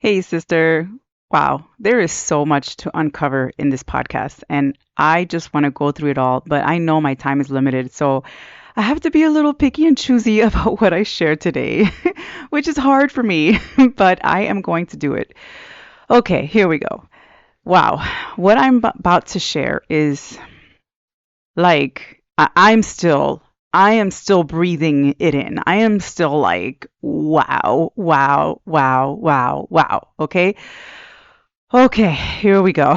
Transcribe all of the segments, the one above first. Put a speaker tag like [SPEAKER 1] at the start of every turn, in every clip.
[SPEAKER 1] Hey, sister. Wow, there is so much to uncover in this podcast, and I just want to go through it all, but I know my time is limited, so I have to be a little picky and choosy about what I share today, which is hard for me, but I am going to do it. Okay, here we go. Wow, what about to share is like I am still breathing it in. I am still like, wow, wow, wow, wow, wow. Okay. Okay, here we go.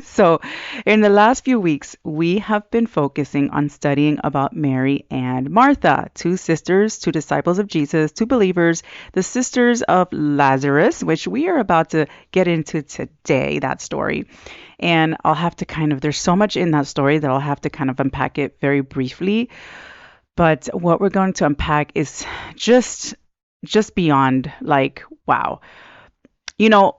[SPEAKER 1] So, in the last few weeks, we have been focusing on studying about Mary and Martha, two sisters, two disciples of Jesus, two believers, the sisters of Lazarus, which we are about to get into today, that story. And I'll have to there's so much in that story that I'll have to kind of unpack it very briefly. But what we're going to unpack is just just beyond like, wow.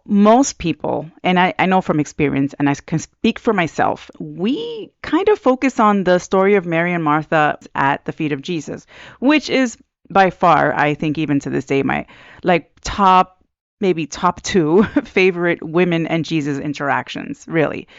[SPEAKER 1] Most people, and I know from experience, and I can speak for myself, we kind of focus on the story of Mary and Martha at the feet of Jesus, which is by far, I think, even to this day, my like maybe top two favorite women and Jesus interactions, really,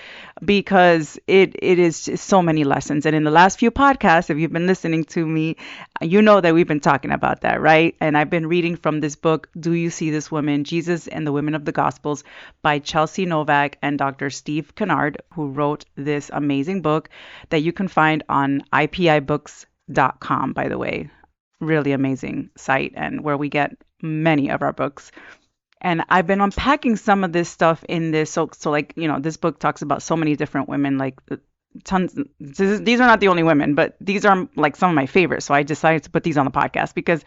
[SPEAKER 1] because it is just so many lessons. And in the last few podcasts, if you've been listening to me, you know that we've been talking about that, right? And I've been reading from this book, Do You See This Woman? Jesus and the Women of the Gospels by Chelsea Novak and Dr. Steve Kennard, who wrote this amazing book that you can find on ipibooks.com, by the way. Really amazing site and where we get many of our books. And I've been unpacking some of this stuff in this. So like, this book talks about so many different women, like tons. These are not the only women, but these are like some of my favorites. So I decided to put these on the podcast because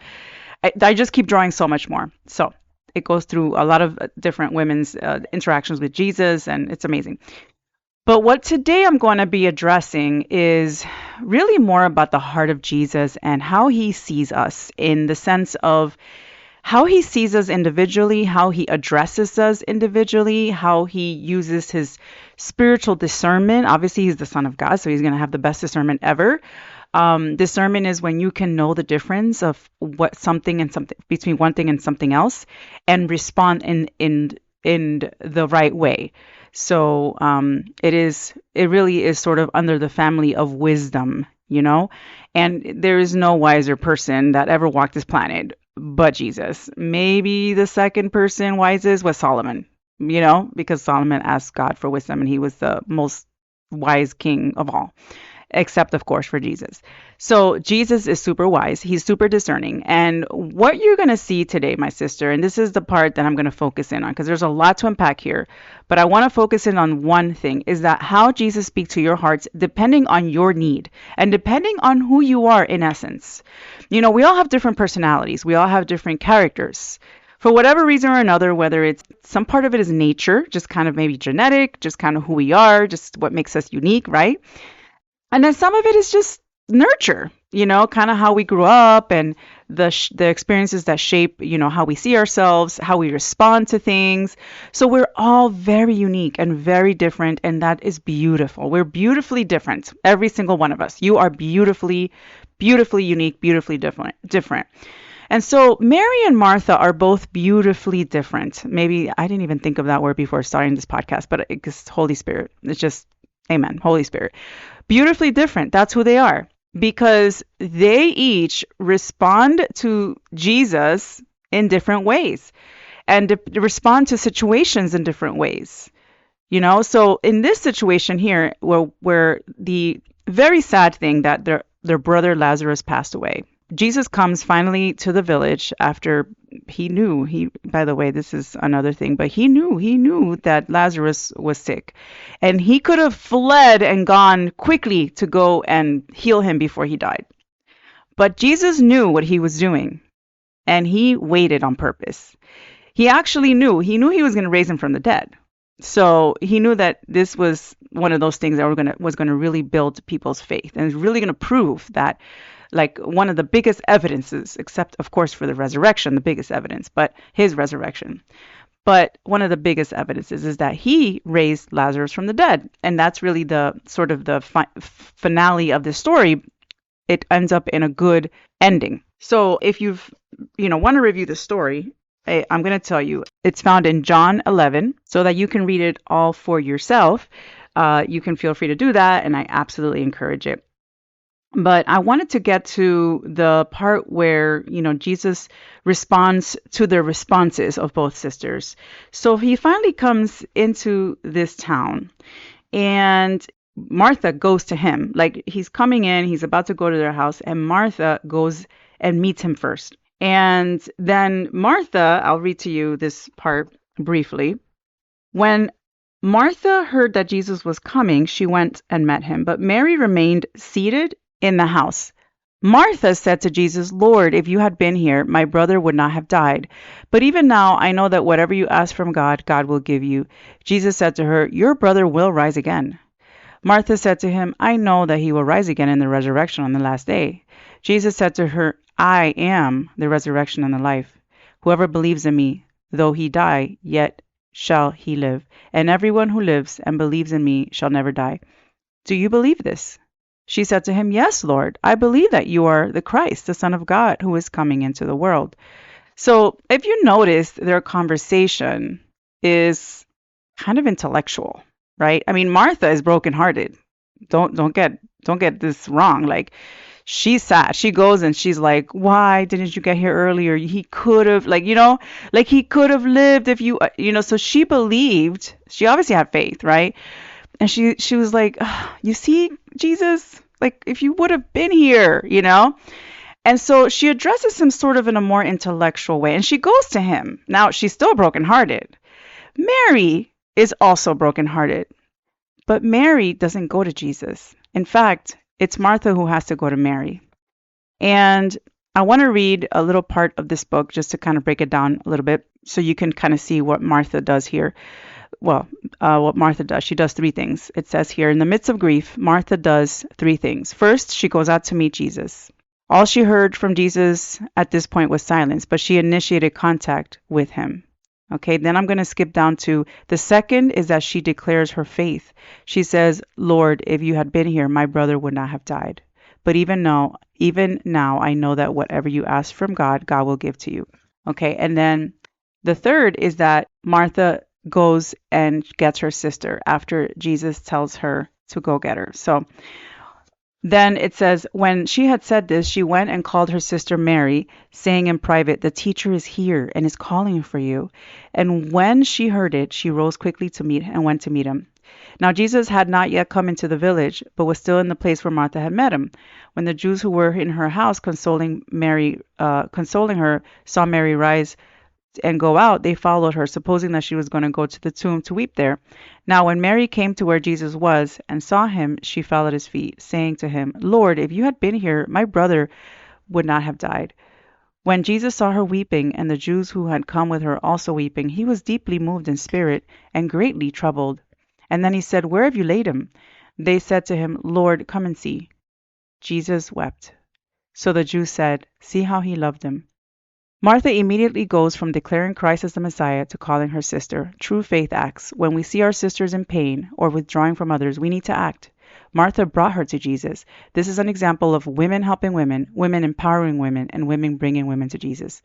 [SPEAKER 1] I just keep drawing so much more. So it goes through a lot of different women's interactions with Jesus, and it's amazing. But what today I'm going to be addressing is really more about the heart of Jesus and how he sees us in the sense of how he sees us individually, how he addresses us individually, how he uses his spiritual discernment. Obviously, he's the Son of God, so he's going to have the best discernment ever. Discernment is when you can know the difference of what something and something between one thing and something else, and respond in the right way. So it really is sort of under the family of wisdom. And there is no wiser person that ever walked this planet but Jesus. Maybe the second person wisest was Solomon, because Solomon asked God for wisdom and he was the most wise king of all, except of course for Jesus. So Jesus is super wise. He's super discerning. And what you're going to see today, my sister, and this is the part that I'm going to focus in on because there's a lot to unpack here, but I want to focus in on one thing is that how Jesus speaks to your hearts depending on your need and depending on who you are in essence. We all have different personalities. We all have different characters. For whatever reason or another, whether it's some part of it is nature, just kind of maybe genetic, just kind of who we are, just what makes us unique, right? And then some of it is just nurture, kind of how we grew up and the experiences that shape, how we see ourselves, how we respond to things. So we're all very unique and very different, and that is beautiful. We're beautifully different, every single one of us. You are beautifully, beautifully unique, beautifully different. And so Mary and Martha are both beautifully different. Maybe I didn't even think of that word before starting this podcast, but it's Holy Spirit. It's just, amen, Holy Spirit. Beautifully different. That's who they are because they each respond to Jesus in different ways and respond to situations in different ways. So in this situation here, where the very sad thing that their brother Lazarus passed away, Jesus comes finally to the village after by the way, this is another thing, but he knew that Lazarus was sick and he could have fled and gone quickly to go and heal him before he died. But Jesus knew what he was doing and he waited on purpose. He knew he was going to raise him from the dead. So he knew that this was one of those things that was going to really build people's faith and is really going to prove that like one of the biggest evidences, except of course for the resurrection, the biggest evidence, but his resurrection. But one of the biggest evidences is that he raised Lazarus from the dead. And that's really the sort of the finale of the story. It ends up in a good ending. So if want to review the story, Hey, I'm going to tell you. It's found in John 11 so that you can read it all for yourself. You can feel free to do that, and I absolutely encourage it. But I wanted to get to the part where, Jesus responds to the responses of both sisters. So he finally comes into this town, and Martha goes to him. Like, he's coming in, he's about to go to their house, and Martha goes and meets him first. And then Martha, I'll read to you this part briefly. When Martha heard that Jesus was coming, she went and met him, but Mary remained seated in the house. Martha said to Jesus, Lord, if you had been here, my brother would not have died. But even now, I know that whatever you ask from God, God will give you. Jesus said to her, your brother will rise again. Martha said to him, I know that he will rise again in the resurrection on the last day. Jesus said to her, I am the resurrection and the life. Whoever believes in me, though he die, yet shall he live. And everyone who lives and believes in me shall never die. Do you believe this? She said to him, Yes, Lord, I believe that you are the Christ, the Son of God, who is coming into the world. So if you notice, their conversation is kind of intellectual, right? I mean, Martha is brokenhearted. Don't get this wrong. Like, she's sad. She goes and she's like, "Why didn't you get here earlier? He could have, like he could have lived if you." So she believed. She obviously had faith, right? And she was like, "You see, Jesus, like if you would have been here." And so she addresses him sort of in a more intellectual way, and she goes to him. Now, she's still brokenhearted. Mary is also brokenhearted, but Mary doesn't go to Jesus. In fact, it's Martha who has to go to Mary. And I want to read a little part of this book just to kind of break it down a little bit so you can kind of see what Martha does here. Well, what Martha does. She does three things. It says here, in the midst of grief, Martha does three things. First, she goes out to meet Jesus. All she heard from Jesus at this point was silence, but she initiated contact with him. Okay, then I'm going to skip down to the second is that she declares her faith. She says, Lord, if you had been here, my brother would not have died. But even now, I know that whatever you ask from God, God will give to you. Okay, and then the third is that Martha goes and gets her sister after Jesus tells her to go get her. So then it says, when she had said this, she went and called her sister Mary, saying in private, the teacher is here and is calling for you. And when she heard it, she rose quickly to meet and went to meet him. Now Jesus had not yet come into the village, but was still in the place where Martha had met him. When the Jews who were in her house consoling her, saw Mary rise and go out, they followed her, supposing that she was going to go to the tomb to weep there. Now when Mary came to where Jesus was and saw him, she fell at his feet, saying to him, Lord, if you had been here, my brother would not have died. When Jesus saw her weeping, and the Jews who had come with her also weeping, he was deeply moved in spirit and greatly troubled. And then he said, Where have you laid him? They said to him, Lord, come and see. Jesus wept. So the Jews said, See how he loved him. Martha immediately goes from declaring Christ as the Messiah to calling her sister. True faith acts. When we see our sisters in pain or withdrawing from others, we need to act. Martha brought her to Jesus. This is an example of women helping women, women empowering women, and women bringing women to Jesus.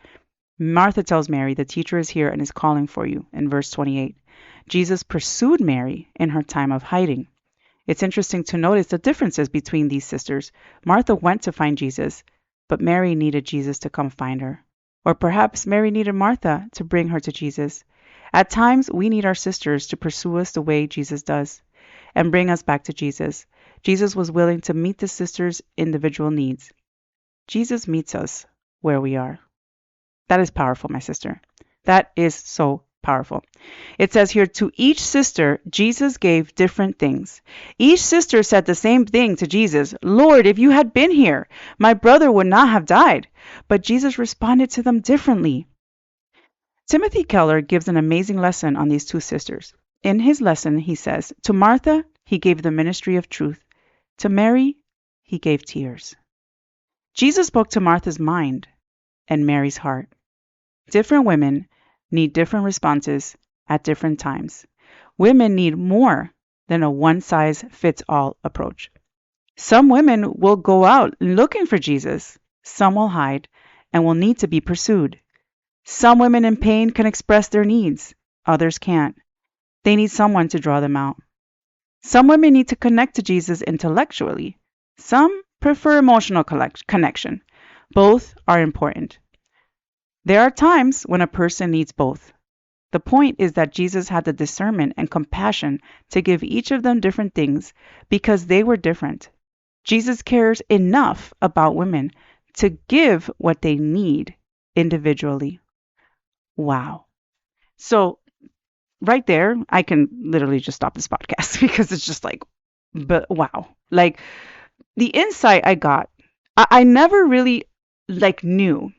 [SPEAKER 1] Martha tells Mary, the teacher is here and is calling for you, in verse 28. Jesus pursued Mary in her time of hiding. It's interesting to notice the differences between these sisters. Martha went to find Jesus, but Mary needed Jesus to come find her. Or perhaps Mary needed Martha to bring her to Jesus. At times, we need our sisters to pursue us the way Jesus does and bring us back to Jesus. Jesus was willing to meet the sisters' individual needs. Jesus meets us where we are. That is powerful, my sister. That is so powerful. It says here, to each sister, Jesus gave different things. Each sister said the same thing to Jesus. Lord, if you had been here, my brother would not have died. But Jesus responded to them differently. Timothy Keller gives an amazing lesson on these two sisters. In his lesson, he says, to Martha, he gave the ministry of truth. To Mary, he gave tears. Jesus spoke to Martha's mind and Mary's heart. Different women need different responses at different times. Women need more than a one-size-fits-all approach. Some women will go out looking for Jesus. Some will hide and will need to be pursued. Some women in pain can express their needs, others can't. They need someone to draw them out. Some women need to connect to Jesus intellectually. Some prefer emotional connection. Both are important. There are times when a person needs both. The point is that Jesus had the discernment and compassion to give each of them different things because they were different. Jesus cares enough about women to give what they need individually. Wow. So, right there, I can literally just stop this podcast because it's just like, but wow. Like the insight I got, I never really like knew.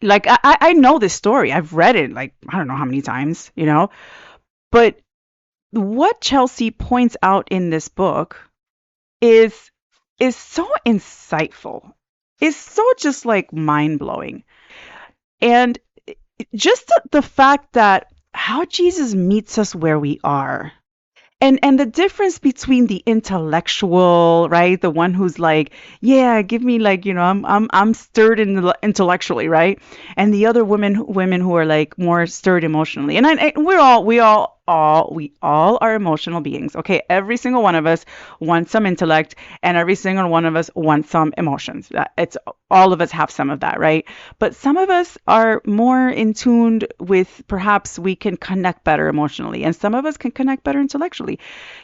[SPEAKER 1] Like I know this story. I've read it like I don't know how many times, But what Chelsea points out in this book is is so insightful. Is so just like mind blowing. And just the fact that how Jesus meets us where we are. And the difference between the intellectual, right? The one who's like, yeah, give me like, I'm stirred intellectually, right? And the other women who are like more stirred emotionally. And we all are emotional beings. Okay, every single one of us wants some intellect, and every single one of us wants some emotions. It's all of us have some of that, right? But some of us are more in tuned with perhaps we can connect better emotionally, and some of us can connect better intellectually.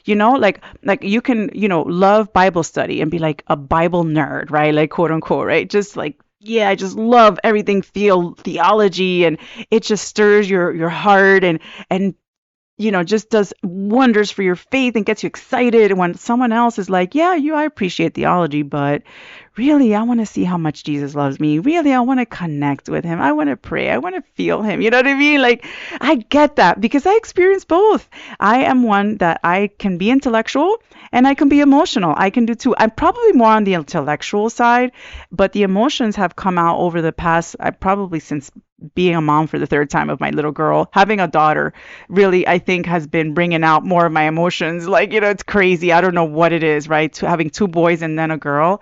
[SPEAKER 1] Like you can, love Bible study and be like a Bible nerd, right? Like quote unquote, right? Just like yeah, I just love everything theology, and it just stirs your heart, and just does wonders for your faith and gets you excited when someone else is like, yeah, I appreciate theology, but really, I want to see how much Jesus loves me. Really, I want to connect with him. I want to pray. I want to feel him. You know what I mean? Like, I get that because I experience both. I am one that I can be intellectual and I can be emotional. I can do two. I'm probably more on the intellectual side, but the emotions have come out over the past, I probably since being a mom for the third time of my little girl, having a daughter really, I think, has been bringing out more of my emotions. Like, it's crazy. I don't know what it is, right? Having two boys and then a girl.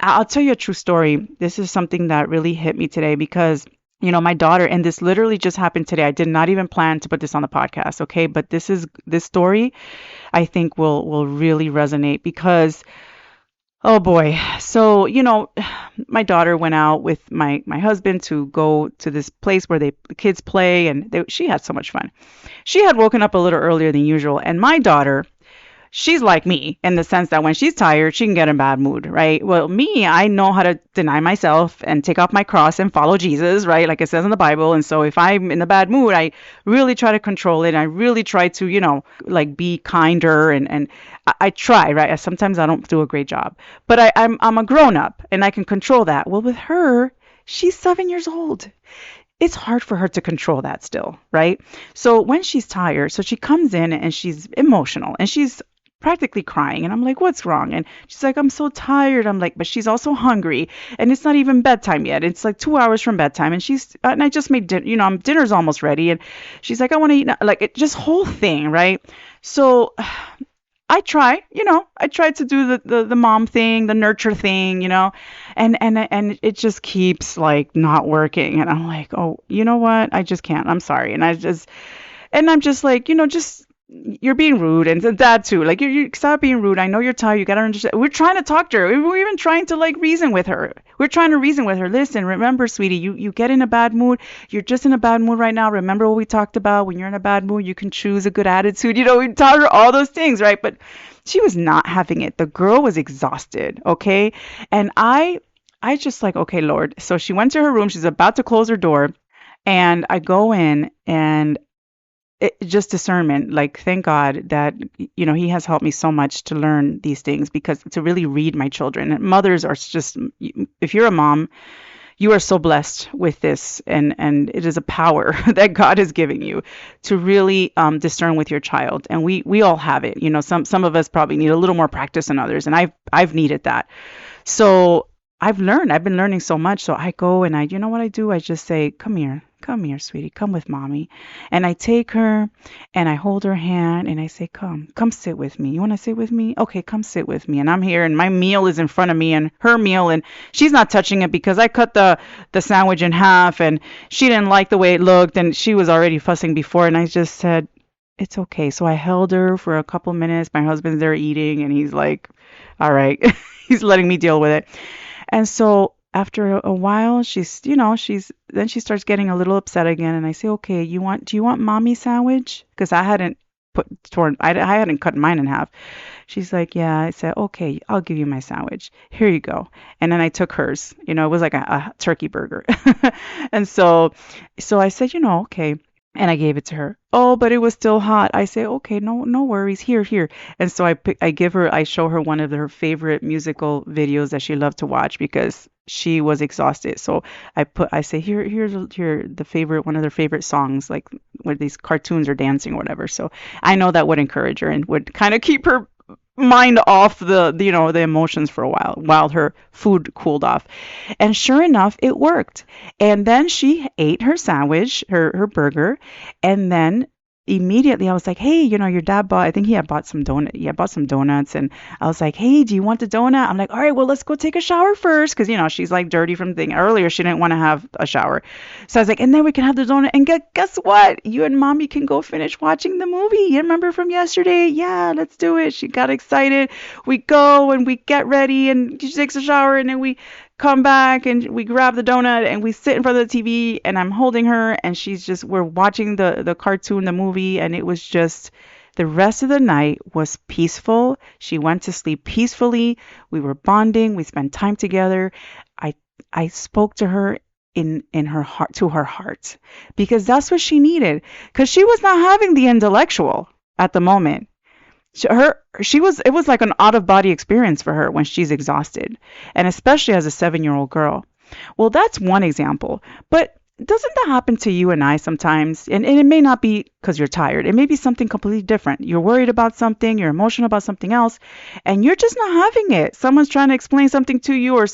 [SPEAKER 1] I'll tell you a true story. This is something that really hit me today because my daughter, and this literally just happened today. I did not even plan to put this on the podcast, okay? But this story I think will really resonate because oh boy. So, my daughter went out with my husband to go to this place where the kids play, and she had so much fun. She had woken up a little earlier than usual, and my daughter, she's like me in the sense that when she's tired, she can get in a bad mood, right? Well, me, I know how to deny myself and take off my cross and follow Jesus, right? Like it says in the Bible. And so if I'm in a bad mood, I really try to control it. I really try to, like be kinder and I try, right? Sometimes I don't do a great job, but I'm a grown up and I can control that. Well, with her, she's 7 years old. It's hard for her to control that still, right? So when she's tired, so she comes in and she's emotional and she's practically crying, and I'm like, what's wrong? And she's like, I'm so tired. I'm like, but she's also hungry, and it's not even bedtime yet. It's like 2 hours from bedtime, and I just made dinner. Dinner's almost ready, and she's like, I want to eat now. Like it just whole thing, right? So I try to do the mom thing, the nurture thing, and it just keeps like not working. And I'm like, oh, you know what? I just can't. I'm sorry. And I'm just like, just you're being rude, and dad too. Like you stop being rude. I know you're tired. You gotta understand. We're trying to talk to her. We're even trying to like reason with her. We're trying to reason with her. Listen, remember, sweetie, you get in a bad mood. You're just in a bad mood right now. Remember what we talked about. When you're in a bad mood, you can choose a good attitude. We taught her all those things, right? But she was not having it. The girl was exhausted. Okay, and I just like, okay, Lord. So she went to her room. She's about to close her door, and I go in and just discernment. Like thank God that he has helped me so much to learn these things, because to really read my children. And mothers are just, if you're a mom, you are so blessed with this, and it is a power that God is giving you to really discern with your child. And we all have it. Some of us probably need a little more practice than others, and I've needed that. So I've been learning so much. So I go and you know what I do? I just say, come here. Come here, sweetie. Come with mommy. And I take her and I hold her hand and I say, come sit with me. You want to sit with me? Okay, come sit with me. And I'm here and my meal is in front of me and her meal and she's not touching it because I cut the sandwich in half and she didn't like the way it looked and she was already fussing before and I just said, it's okay. So I held her for a couple minutes. My husband's there eating and he's like, all right. He's letting me deal with it. And so after a while, then she starts getting a little upset again. And I say, okay, do you want mommy sandwich? Because I hadn't I hadn't cut mine in half. She's like, yeah. I said, okay, I'll give you my sandwich. Here you go. And then I took hers. It was like a turkey burger. And so I said, okay. And I gave it to her. Oh, but it was still hot. I say, okay, no worries. Here. And so I show her one of her favorite musical videos that she loved to watch because she was exhausted. So I say, here's the favorite, one of their favorite songs, like where these cartoons are dancing or whatever. So I know that would encourage her and would kind of keep her mind off the emotions for a while her food cooled off. And sure enough, it worked. And then she ate her sandwich, her burger, and then immediately I was like, hey, your dad I think he had bought some bought some donuts. And I was like, hey, do you want the donut? I'm like, all right, well, let's go take a shower first. Cause she's like dirty from thing earlier. She didn't want to have a shower. So I was like, and then we can have the donut. And guess what? You and mommy can go finish watching the movie. You remember from yesterday? Yeah, let's do it. She got excited. We go and we get ready and she takes a shower and then we come back and we grab the donut and we sit in front of the TV and I'm holding her and we're watching the cartoon, the movie, and it was just the rest of the night was peaceful. She went to sleep peacefully. We were bonding. We spent time together. I spoke to her in her heart, to her heart, because that's what she needed, because she was not having the intellectual at the moment. It was like an out of body experience for her when she's exhausted, and especially as a 7-year-old girl. Well, that's one example, but doesn't that happen to you and I sometimes? And it may not be because you're tired. It may be something completely different. You're worried about something, you're emotional about something else, and you're just not having it. Someone's trying to explain something to you, or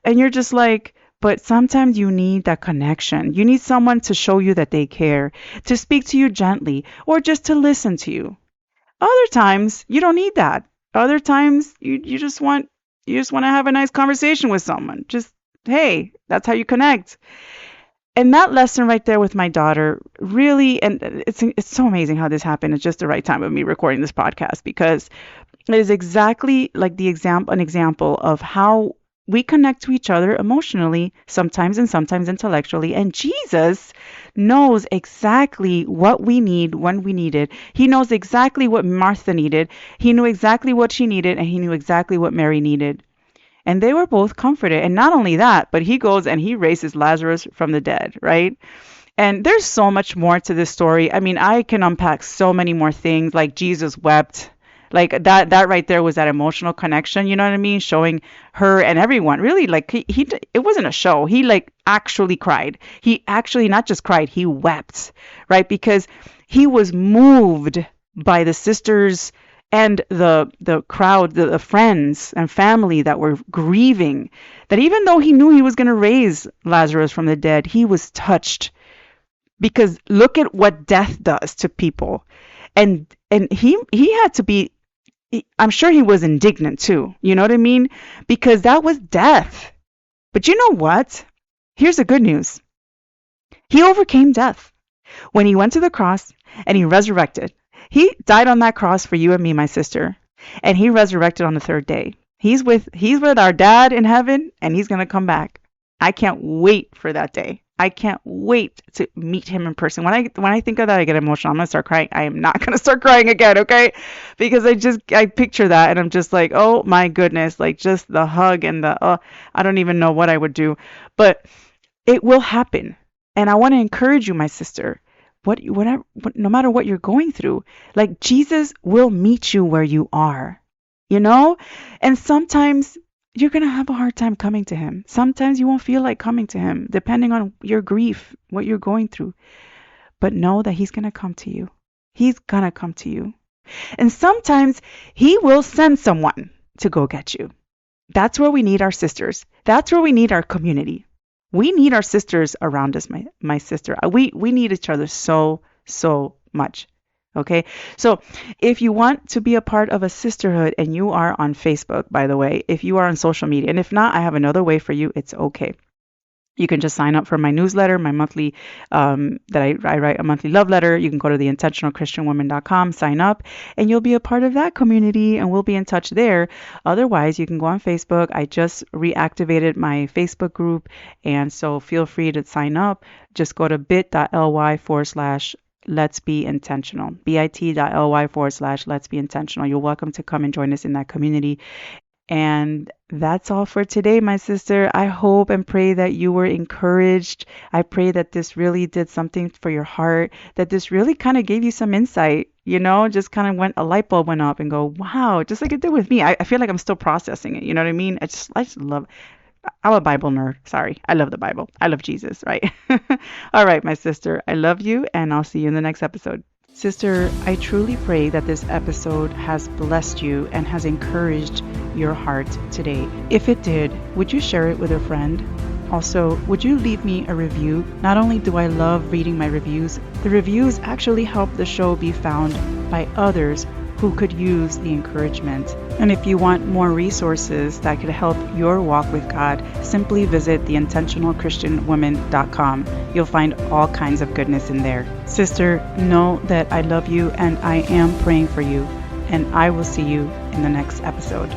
[SPEAKER 1] and you're just like, but sometimes you need that connection. You need someone to show you that they care, to speak to you gently, or just to listen to you. Other times you don't need that. Other times you just want to have a nice conversation with someone. Just, hey, that's how you connect. And that lesson right there with my daughter really, and it's so amazing how this happened. It's just the right time of me recording this podcast, because it is exactly like an example of how we connect to each other emotionally, sometimes and sometimes intellectually. And Jesus knows exactly what we need when we need it. He knows exactly what Martha needed. He knew exactly what she needed, and he knew exactly what Mary needed. And they were both comforted. And not only that, but he goes and he raises Lazarus from the dead, right? And there's so much more to this story. I mean, I can unpack so many more things, like Jesus wept. Like that right there was that emotional connection, you know what I mean? Showing her and everyone. Really, like it wasn't a show. He like actually cried. He actually not just cried, he wept, right? Because he was moved by the sisters and the crowd, the friends and family that were grieving, that even though he knew he was going to raise Lazarus from the dead, he was touched, because look at what death does to people. And he had to be, I'm sure he was indignant too, you know what I mean? Because that was death. But you know what? Here's the good news. He overcame death when he went to the cross and he resurrected. He died on that cross for you and me, my sister, and he resurrected on the third day. He's with our dad in heaven, and he's going to come back. I can't wait for that day. I can't wait to meet him in person. When I think of that, I get emotional. I'm going to start crying. I am not going to start crying again, okay? Because I picture that and I'm just like, "Oh my goodness," like just the hug and I don't even know what I would do. But it will happen. And I want to encourage you, my sister, no matter what you're going through, like Jesus will meet you where you are, you know? And sometimes you're going to have a hard time coming to him. Sometimes you won't feel like coming to him, depending on your grief, what you're going through. But know that he's going to come to you. He's going to come to you. And sometimes he will send someone to go get you. That's where we need our sisters. That's where we need our community. We need our sisters around us, my sister. We need each other so much. Okay? So, if you want to be a part of a sisterhood and you are on Facebook, by the way, if you are on social media, and if not, I have another way for you. It's okay. You can just sign up for my newsletter, my monthly, I write a monthly love letter. You can go to theintentionalchristianwoman.com, sign up, and you'll be a part of that community, and we'll be in touch there. Otherwise, you can go on Facebook. I just reactivated my Facebook group, and so feel free to sign up. Just go to bit.ly/. Let's be intentional. bit.ly/let's be intentional. You're welcome to come and join us in that community. And that's all for today, my sister. I hope and pray that you were encouraged. I pray that this really did something for your heart, that this really kind of gave you some insight, just kind of a light bulb went up and go, wow, just like it did with me. I feel like I'm still processing it. You know what I mean? I just love, I'm a Bible nerd. Sorry. I love the Bible. I love Jesus, right? All right, my sister. I love you, and I'll see you in the next episode. Sister, I truly pray that this episode has blessed you and has encouraged your heart today. If it did, would you share it with a friend? Also, would you leave me a review? Not only do I love reading my reviews, the reviews actually help the show be found by others who could use the encouragement. And if you want more resources that could help your walk with God, simply visit theintentionalchristianwoman.com. You'll find all kinds of goodness in there. Sister, know that I love you and I am praying for you, and I will see you in the next episode.